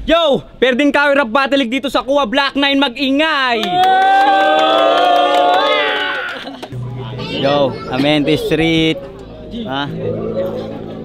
Yo! Perding Kawi Rap Battle League dito sa Kuwa Black 9, mag-ingay! Yo, Amenti Street. Ha?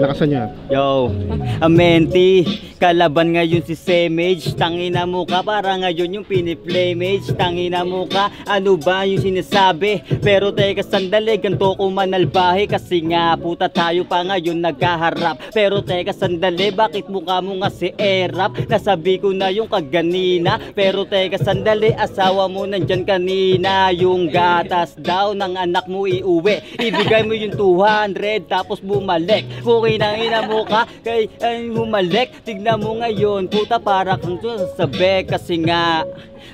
Lakasan niya. Yo, Amenti, kalaban ngayon si Semage. Tangina mo ka, para ngayon yung piniplaymage. Tangina mo ka, ano ba yung sinasabi? Pero teka sandali, ganto ko manalbahe. Kasi nga puta tayo pa ngayon nagkaharap. Pero teka sandali, bakit mukha mo nga si Erap? Nasabi ko na yung kaganina. Pero teka sandali, asawa mo nandyan kanina. Yung gatas daw ng anak mo iuwi. Ibigay mo yung 200 tapos bumalik. Okay na ina mo ka, kay humalik. Tignan mo ngayon, puta para kang sasabi. Kasi nga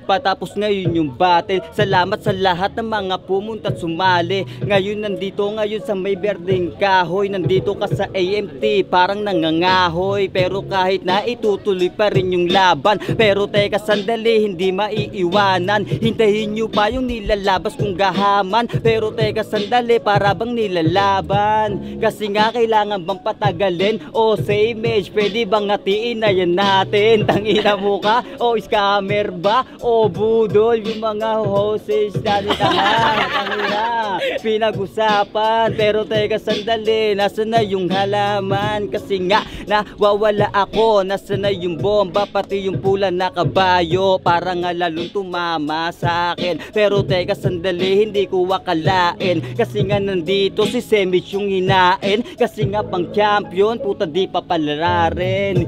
patapos ngayon yung battle. Salamat sa lahat ng mga pumunta at sumali. Ngayon nandito ngayon sa may berdeng kahoy. Nandito ka sa AMT, parang nangangahoy. Pero kahit na itutuloy pa rin yung laban. Pero teka sandali, hindi maiiwanan. Hintayin nyo pa yung nilalabas kong gahaman. Pero teka sandali, para bang nilalaban? Kasi nga kailangan bang patagalin? O Semage, pwede bang ngatiin na yan natin? Tangina mo ka? O scammer ba? O budol, yung mga hoses natin tangina pinag-usapan. Pero teka sandali, nasa na yung halaman? Kasi nga nawawala ako. Nasa na yung bomba, pati yung pula na kabayo, para nga lalong tumama sa akin. Pero teka sandali, hindi ko akalain. Kasi nga nandito si Semage yung hinain. Kasi nga pang champion, puta di pa palararin.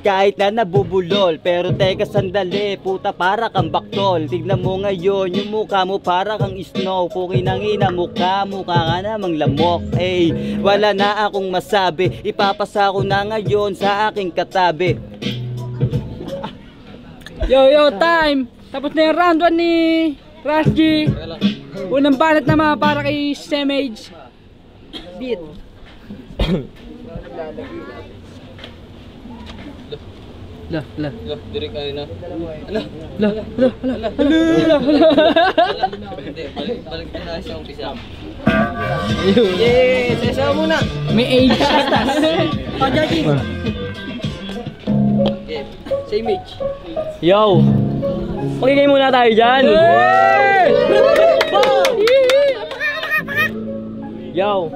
Kahit na nabubulol. Pero teka sandali, puta para kang baktol. Tignan mo ngayon, yung mukha mo para kang snow. Pukin ang ina, mukha ka namang lamok. Wala na akong masabi. Ipapasa ko na ngayon sa aking katabi. Yo, time! Tapos na yung round 1 ni Rush G. Unang banat naman para kay Semage. Beat. Lah. Direk kayo na. Balik na siya umpisa. Sesa muna. May age tas. Pagjaji. Semage. Yo. Okay muna tayo dyan. Yo.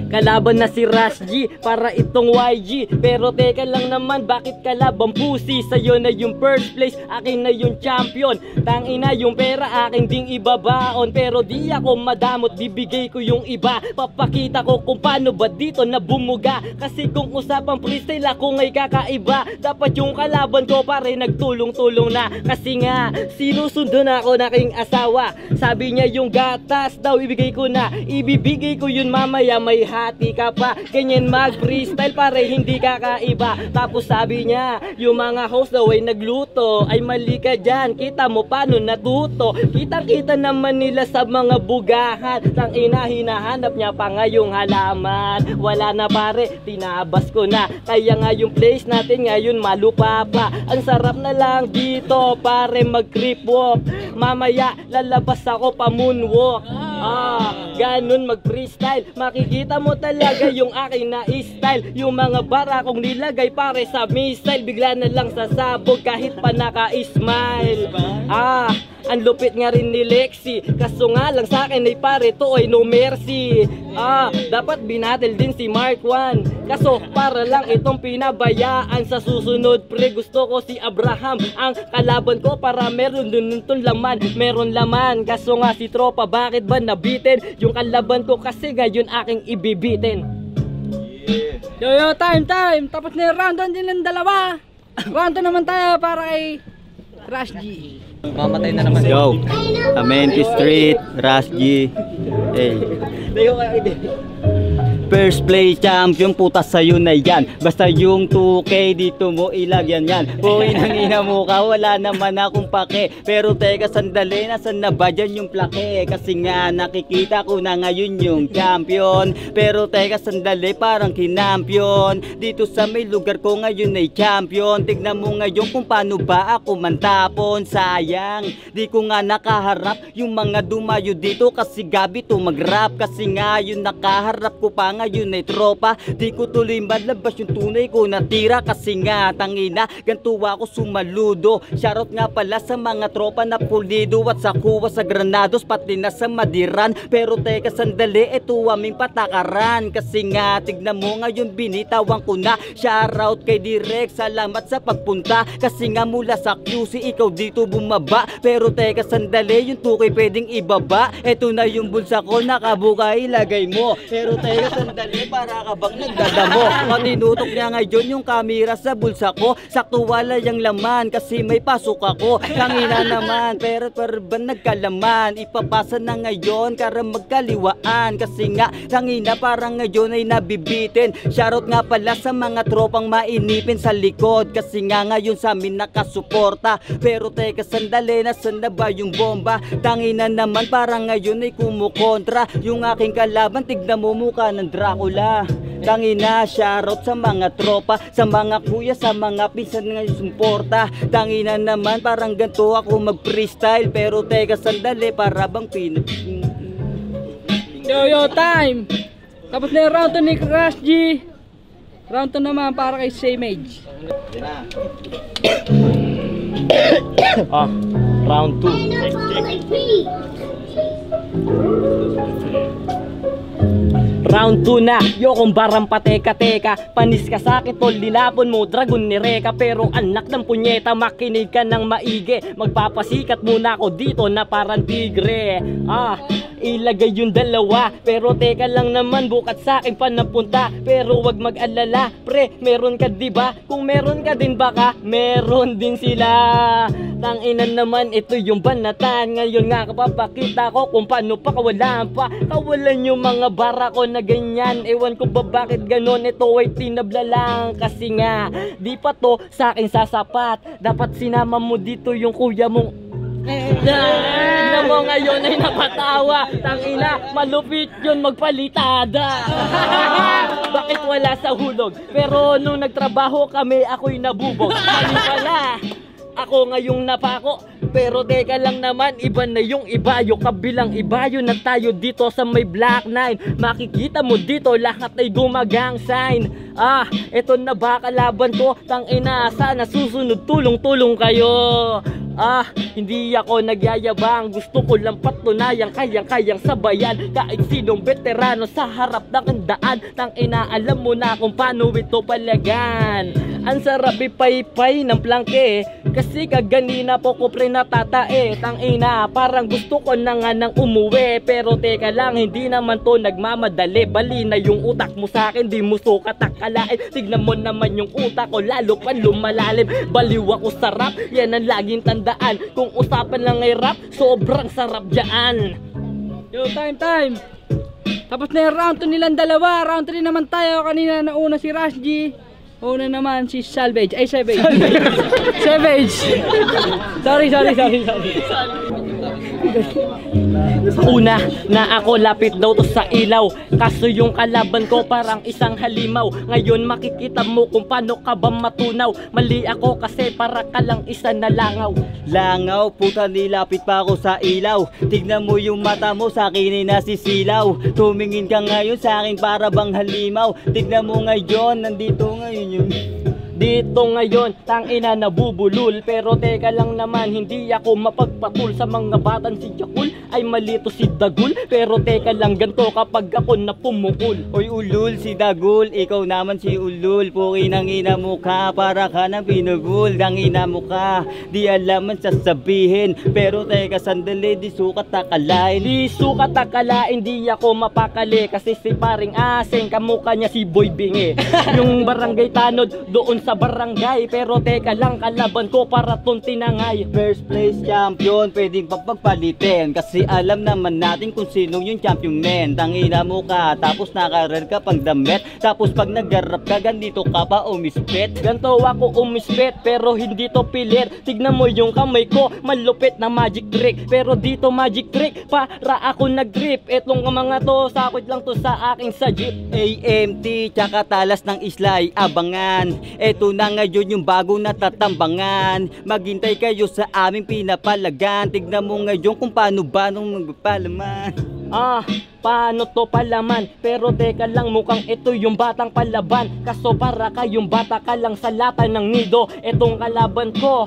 Kalaban na si Rush G para itong YG. Pero teka lang naman, bakit kalaban pusi? Sa'yo na yung first place, akin na yung champion. Tangina yung pera, akin ding ibabaon. Pero di ako madamot, bibigay ko yung iba. Papakita ko kung paano ba dito na bumuga. Kasi kung usapang freestyle ako ngay kakaiba. Dapat yung kalaban ko pare nagtulong-tulong na. Kasi nga, sinusundo na ako na aking asawa. Sabi niya yung gatas daw ibigay ko na. Ibibigay ko yun mamaya, may hati ka pa. Ganyan mag-freestyle pare, hindi kakaiba. Tapos sabi niya, yung mga host daw ay nagluto. Ay mali ka dyan, kita mo paano natuto. Kita-kita naman nila sa mga bugahan. Tangina, hinahanap niya pa ngayong halaman. Wala na pare, tinabas ko na. Kaya nga yung place natin ngayon malupa pa. Ang sarap na lang dito pare mag-creep walk. Mamaya lalabas ako pa moonwalk. Ganun mag-freestyle. Makikita mo talaga yung aking na style. Yung mga bara kong nilagay pare sa missile, bigla na lang sasabog kahit pa naka-smile. Ang lupit nga rin ni Lexi. Kaso nga lang sa akin ay pare to ay no mercy. Dapat binatel din si Mark 1. Kaso para lang itong pinabayaan. Sa susunod pre gusto ko si Abraham ang kalaban ko para meron dun laman. Meron laman. Kaso nga si Tropa bakit ba nabitin? Yung kalaban ko kasi ngayon aking ibibitin. Yo, time! Tapos na yung round 1 din ng dalawa. Round 2 naman tayo para kay Rush G. Mamatay na naman. Yo, Amenti Street, Rush G. First place champion, puta sa'yo na yan. Basta yung 2K dito mo ilagyan yan. Uy, nangina mo ka, wala naman akong pake. Pero teka sandali, nasan na ba dyan yung plake? Kasi nga nakikita ko na ngayon yung champion. Pero teka sandali, parang kinampion. Dito sa may lugar ko ngayon ay champion. Tignan mo ngayon kung paano ba ako mantapon. Sayang, di ko nga nakaharap yung mga dumayo dito. Kasi gabi to mag-rap. Kasi nga yung nakaharap ko pa ngayon ay tropa. Di ko tuloy malabas yung tunay ko na tira, kasi nga tangina ganto ako sumaludo. Shoutout nga pala sa mga tropa na pulido at sa kuwa sa Granados, pati na sa Madiran. Pero teka sandali, ito aming patakaran, kasi nga tignan mo ngayon binitawan ko na. Shoutout kay Direk, salamat sa pagpunta, kasi nga mula sa QC ikaw dito bumaba. Pero teka sandali, yung tukoy pwedeng ibaba. Ito na yung bulsa ko, nakabuka ilagay mo. Pero teka sandali, para ka bang nagdadamo? Tinutok niya ngayon yung camera sa bulsa ko, sakto wala yung laman kasi may pasok ako. Tangina naman, pero ba nagkalaman? Ipapasa na ngayon para magkaliwaan, kasi nga tangina parang ngayon ay nabibitin. Shoutout nga pala sa mga tropang mainipin sa likod, kasi nga ngayon sa amin nakasuporta. Pero teka sandali, nasan na ba yung bomba? Tangina naman parang ngayon ay kumukontra. Yung aking kalaban, tignan mo mukha ng Dracula. Tangina, shoutout sa mga tropa, sa mga kuya, sa mga pinsan nga sumporta. Tangina naman parang ganito ako mag-freestyle, pero teka sandali, para bang Yo time. Tapos na yung round 2 ni Crush G. Round 2 naman para kay Samage. Round 2. Round 2 na, yo kung barang pateka-teka. Panis ka sa'kin tol, linapon mo, dragon ni Reka. Pero anak ng punyeta, makinig ka ng maigi. Magpapasikat muna ako dito na parang tigre. Ilagay yung dalawa, pero teka lang naman, bukat sa'kin pa napunta. Pero wag mag-alala, pre, meron ka diba? Kung meron ka din baka, meron din sila. Tanginan naman, ito yung banatan. Ngayon nga kapapakita ko kung paano pa kawalan pa. Kawalan yung mga bara ko na ganyan. Ewan ko ba bakit ganon, ito ay tinabla lang. Kasi nga, di pa to sa'kin sasapat. Dapat sinama mo dito yung kuya mong na mo ngayon ay napatawa. Tangina, malupit yun magpalitada. Bakit wala sa hulog? Pero nung nagtrabaho kami, ako'y nabubog. Mali pala, ako ngayong napako. Pero teka lang naman, iba na yung ibayo. Kabilang ibayo na tayo dito sa may Black 9. Makikita mo dito, lahat ay gumagang sign. Eto na ba kalaban ko? Tangina, sana susunod tulong-tulong kayo. Hindi ako nagyayabang, gusto ko lang patunayang kayang-kayang sabayan kahit sinong veterano sa harap ng daan. Tangina, alam mo na kung paano ito palagan. Ang sarap ipaypay ng plangke, kasi kaganina po ko pre natatae. Tangina, parang gusto ko na nga nang umuwi. Pero teka lang, hindi naman to nagmamadali. Bali na yung utak mo sa akin, di mo sukat akalain. Tignan mo naman yung utak ko, lalo pa lumalalim. Baliw ako sa rap, yan ang laging tandaan. Kung usapan lang ay rap, sobrang sarap dyan. Yo time. Tapos na yung round 2 nilang dalawa. Round 3 naman tayo. Kanina nauna si Rush G, una naman si Salvage. Ay, Savage. Savage. Sorry. Una na ako, lapit daw to sa ilaw. Kaso yung kalaban ko parang isang halimaw. Ngayon makikita mo kung paano ka ba matunaw. Mali ako kasi para ka lang isa na langaw. Langaw, puta, nilapit pa ako sa ilaw. Tignan mo yung mata mo, sa akin ay nasisilaw. Tumingin ka ngayon sa akin para bang halimaw. Tignan mo ngayon, nandito ngayon yung dito ngayon, tangina nabubulol. Pero teka lang naman, hindi ako mapagpatul sa mga batan. Si Jakul ay malito si Dagul. Pero teka lang, ganto kapag ako napumukul. Oy ulul, si Dagul, ikaw naman si ulul. Puki ng ina mo ka, para ka ng pinugul. Ng ina mo ka, di alam man sasabihin. Pero teka sandali, di sukat akalain. Di sukat akalain, di ako mapakali. Kasi si paring Aseng, kamukha niya si Boy Bingi. Yung barangay Tanod, doon sa barangay. Pero teka lang, kalaban ko para tong tinangay. First place champion, pwedeng pagpalitin. Kasi alam naman natin kung sino yung champion men. Tangina mo ka, tapos nakarer ka pang damit. Tapos pag naggarap ka, ganito ka pa umispit. Ganto ako umispit, pero hindi to pilit. Tignan mo yung kamay ko, malupit na magic trick. Pero dito magic trick, para ako nag-grip. Etong mga to, sakot lang to sa aking sa jeep. AMT, tsaka talas ng islay, abangan. Ito na ngayon yung bagong natatambangan. Maghintay kayo sa aming pinapalagan. Tignan mo ngayon kung paano ba nung magpapalaman. Paano to palaman? Pero teka lang, mukhang ito yung batang palaban. Kaso para kayong bata ka lang sa lata ng nido. Etong kalaban ko,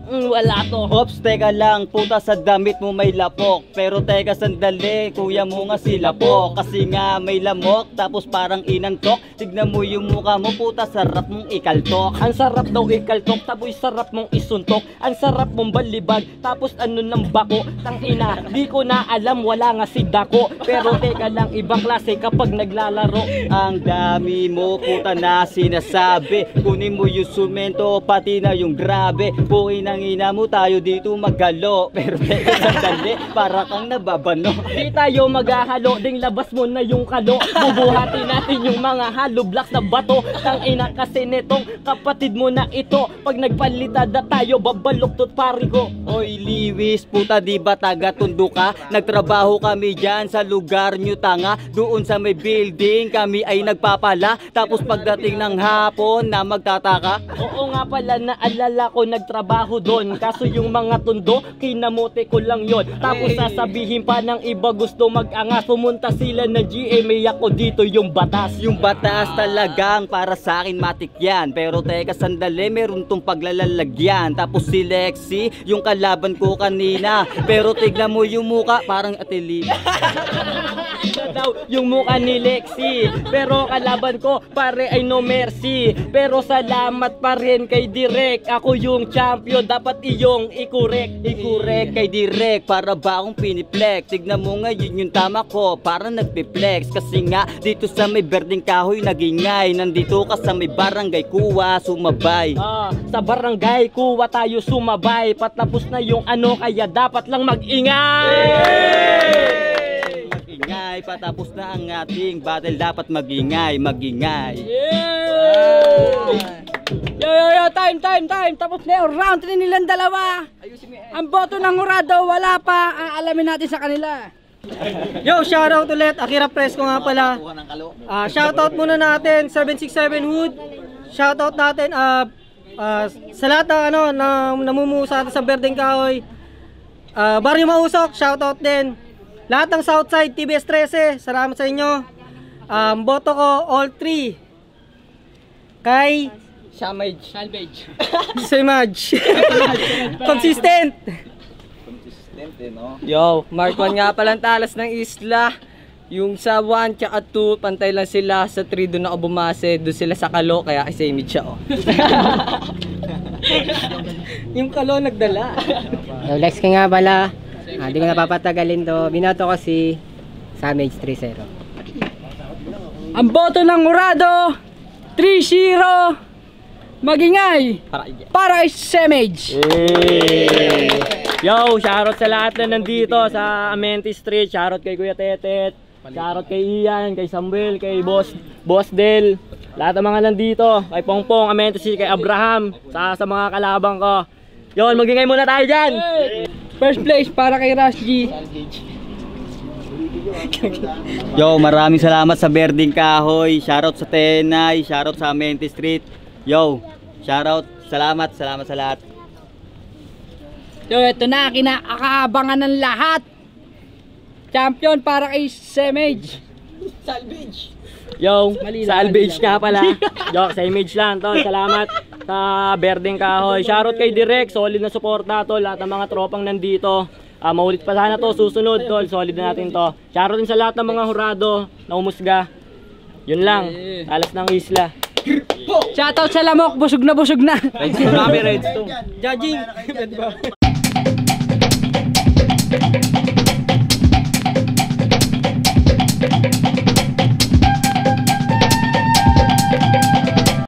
wala to. Ops, teka lang, puta sa damit mo may lapok. Pero teka sandali, kuya mo nga si lapok. Kasi nga may lamok, tapos parang inantok. Tignan mo yung mukha mo, puta sarap mong ikaltok. Ang sarap daw ikaltok, tapos sarap mong isuntok. Ang sarap mong balibag, tapos ano ng bako. Tangina, di ko na alam, wala nga si Dako. Pero teka lang, ibang klase kapag naglalaro. Ang dami mo, puta na sinasabi. Kunin mo yung sumento, pati na yung grabe. Pukin ang ina mo, tayo dito maghalo. Pero teka sandali, para kang nababano. Di tayo maghahalo, ding labas mo na yung kalo. Bubuhati natin yung mga hollow blocks na bato. Tangina kasi netong kapatid mo na ito. Pag nagpalitada tayo, babaluktot pari ko. Oy Liwis, puta di ba taga Tondo ka? Nagtrabaho kami dyan sa lugar nyo tanga. Doon sa may building kami ay nagpapala. Tapos pagdating ng hapon na magtataka. Oo nga pala, naalala ko nagtrabaho doon. Kaso yung mga tundo, kinamote ko lang yon. Tapos sasabihin pa ng iba gusto mag-angas. Pumunta sila ng GMA, ako dito yung batas. Yung batas talagang para sa akin matik yan. Pero teka sandali, meron tong paglalalagyan. Tapos si Lexi, yung kalaban ko kanina. Pero tignan mo yung muka, parang atili. Daw yung mukha ni Lexi, pero kalaban ko pare ay no mercy. Pero salamat pa rin kay Direk, ako yung champion, dapat iyong ikurek. Ikurek kay Direk, para ba akong piniplex? Tignan mo ngayon yung tama ko, para nagpiplex. Kasi nga dito sa may berdeng kahoy nagingay. Nandito ka sa may barangay kuwa, sumabay. Sa barangay kuwa tayo sumabay. Patapos na yung ano, kaya dapat lang mag-ingay. Ingay, patapos na ang ating battle, dapat magingay. Yo, time. Tapos na yung round 3 nilang dalawa. Ang boto ng Jurado, wala pa. Aalamin natin sa kanila. Yo, shoutout ulit, Akira Fresco nga pala. Shoutout muna natin 767 Wood. Shoutout natin sa lahat ng namumuo sa Berdeng Kahoy. Barrio Mausok, shoutout din. Lahat ng Southside, TBS 13, salamat sa inyo. Boto ko all 3 kay Salvage. Samaj. Consistent. Yo, Mark 1 nga palang talas ng isla. Yung sa 1 tsaka 2, pantay lang sila. Sa 3 doon ako bumase. Doon sila sa Kalo, kaya kay Samid siya. Yung Kalo nagdala. Lex ka nga pala. Hindi ko napapatagalin to. Binoto ko si Samage 3-0. Ang boto ng Jurado, 3-0. Magingay para Samage. Yo, shoutout sa lahat na nandito sa Amenti Street. Shoutout kay Kuya Tetet, shoutout kay Ian, kay Samuel, kay Boss Del. Lahat ng mga nandito, kay Pongpong, Amenti Street, kay Abraham, sa mga kalabang ko. Yon, magingay muna tayo dyan. First place para kay Rush G. Yo, maraming salamat sa Berdeng Kahoy. Shoutout sa Tenay, shoutout sa Amenti Street. Yo, shoutout, salamat sa lahat. Yo, ito na, kinakaabangan ng lahat. Champion para kay Samage. Yo, Salvage nga pala. Yo, Samage lang tol. Salamat sa Berdeng Kahoy. Shoutout kay Direk, solid na suporta tol. Lahat ng mga tropang nandito. Maulit pa sana to, susunod tol. Solid na natin to. Shoutout din sa lahat ng mga Jurado na umusga. Yun lang, alas ng isla. Shoutout sa Lamok, busog na. Judging.